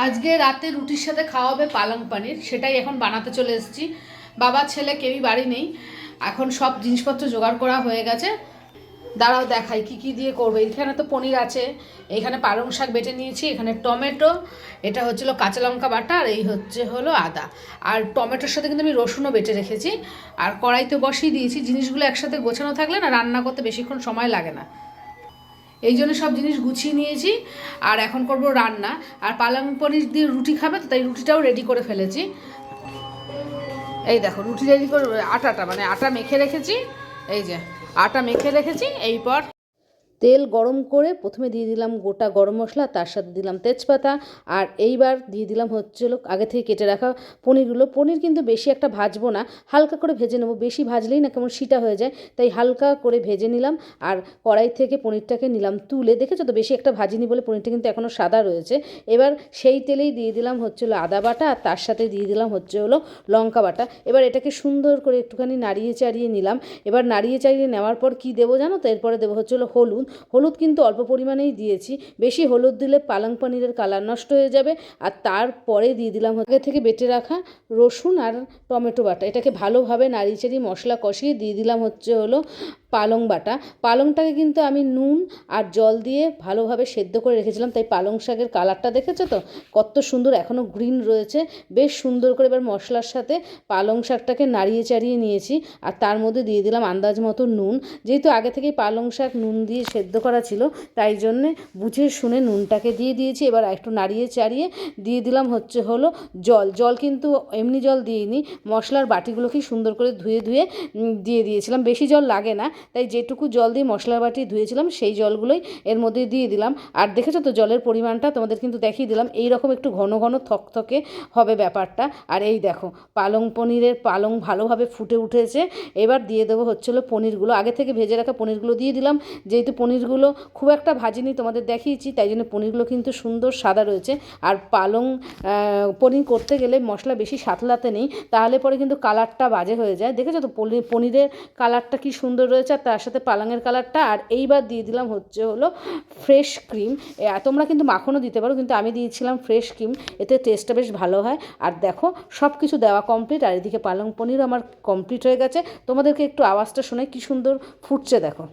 আজকে রাতে রুটির সাথে খাওয়া হবে পালং পানির, সেটাই এখন বানাতে চলে এসেছি। বাবা ছেলে কেউই বাড়ি নেই, এখন সব জিনিসপত্র জোগাড় করা হয়ে গেছে। দাঁড়াও দেখাই কি কি দিয়ে করবে। এখানে তো পনির আছে, এইখানে পালং শাক বেটে নিয়েছি, এখানে টমেটো, এটা হচ্ছিলো কাঁচা লঙ্কা বাটা, আর এই হলো আদা। আর টমেটোর সাথে কিন্তু আমি রসুনও বেটে রেখেছি। আর কড়াইতে বসিয়ে দিয়েছি। জিনিসগুলো একসাথে গোছানো থাকলে না রান্না করতে বেশিক্ষণ সময় লাগে না, এই জন্য সব জিনিস গুছিয়ে নিয়েছি। আর এখন করব রান্না। আর পালং পনির দিয়ে রুটি খাবে তো, তাই রুটিটাও রেডি করে ফেলেছি। এই দেখো রুটি রেডি করে আটাটা মানে আটা মেখে রেখেছি, এই যে আটা মেখে রেখেছি। এইপর তেল গরম করে প্রথমে দিয়ে দিলাম গোটা গরম মশলা, তার সাথে দিলাম তেজপাতা। আর এইবার দিয়ে দিলাম হচ্ছিল আগে থেকে কেটে রাখা পনিরগুলো। পনির কিন্তু বেশি একটা ভাজবো না, হালকা করে ভেজে নেবো। বেশি ভাজলেই না কেমন সিটা হয়ে যায়, তাই হালকা করে ভেজে নিলাম। আর কড়াই থেকে পনিরটাকে নিলাম তুলে, দেখেছো তো বেশি একটা ভাজিনি বলে পনিরটা কিন্তু এখনও সাদা রয়েছে। এবার সেই তেলেই দিয়ে দিলাম হচ্ছিল আদা বাটা, আর তার সাথে দিয়ে দিলাম হলো লঙ্কা বাটা। এবার এটাকে সুন্দর করে একটুখানি নাড়িয়ে চাড়িয়ে নিলাম। এবার নাড়িয়ে চাড়িয়ে নেওয়ার পর কি দেবো জানো তো, এরপরে দেবো হচ্ছিল হলুদ। হলুদ কিন্তু অল্প পরিমাণেই দিয়েছি, বেশি হলুদ দিলে পালং পনিরের কালার নষ্ট হয়ে যাবে। আর তারপরে দিয়ে দিলাম আগে থেকে বেটে রাখা রসুন আর টমেটো বাটা। এটাকে ভালোভাবে নাড়িয়ে চাড়িয়ে মশলা কষিয়ে দিয়ে দিলাম হলো পালং বাটা। পালংটাকে কিন্তু আমি নুন আর জল দিয়ে ভালোভাবে সেদ্ধ করে রেখেছিলাম, তাই পালং শাকের কালারটা দেখেছো তো কত সুন্দর, এখনও গ্রিন রয়েছে। বেশ সুন্দর করে এবার মশলার সাথে পালং শাকটাকে নাড়িয়ে চাড়িয়ে নিয়েছি। আর তার মধ্যে দিয়ে দিলাম আন্দাজ মতো নুন। যেহেতু আগে থেকেই পালং শাক নুন দিয়ে সেদ্ধ করা ছিল, তাই জন্যে বুঝে শুনে নুনটাকে দিয়ে দিয়েছি। এবার একটু নাড়িয়ে চাড়িয়ে দিয়ে দিলাম হলো জল। জল কিন্তু এমনি জল দিইনি, মশলার বাটিগুলোকেই সুন্দর করে ধুয়ে ধুয়ে দিয়ে দিয়েছিলাম। বেশি জল লাগে না, তাই যেটুকু জল দিয়ে মশলার বাটি ধুয়েছিলাম সেই জলগুলোই এর মধ্যে দিয়ে দিলাম। আর দেখেছো তো জলের পরিমাণটা তোমাদের কিন্তু দেখিয়ে দিলাম। এই রকম একটু ঘন ঘন থকথকে হবে ব্যাপারটা। আর এই দেখো পালং পনিরের পালং ভালোভাবে ফুটে উঠেছে। এবার দিয়ে দেবো হচ্ছিলো পনিরগুলো, আগে থেকে ভেজে রাখা পনিরগুলো দিয়ে দিলাম। যেহেতু পনিরগুলো খুব একটা ভাজিনি, তোমাদের দেখিয়েছি, তাই জন্য পনিরগুলো কিন্তু সুন্দর সাদা রয়েছে। আর পালং পনির করতে গেলে মশলা বেশি সাতলাতে নেই, তাহলে পরে কিন্তু কালারটা বাজে হয়ে যায়। দেখেছো তো পনিরের কালারটা কি সুন্দর রয়েছে, আর তার সাথে পালংয়ের কালারটা। আর এইবার দিয়ে দিলাম হলো ফ্রেশ ক্রিম। তোমরা কিন্তু মাখনও দিতে পারো, কিন্তু আমি দিয়েছিলাম ফ্রেশ ক্রিম, এতে টেস্টটা বেশ ভালো হয়। আর দেখো সব কিছু দেওয়া কমপ্লিট, আর এদিকে পালং পনিরও আমার কমপ্লিট হয়ে গেছে। তোমাদেরকে একটু আওয়াজটা শুনে কি সুন্দর ফুটছে দেখো।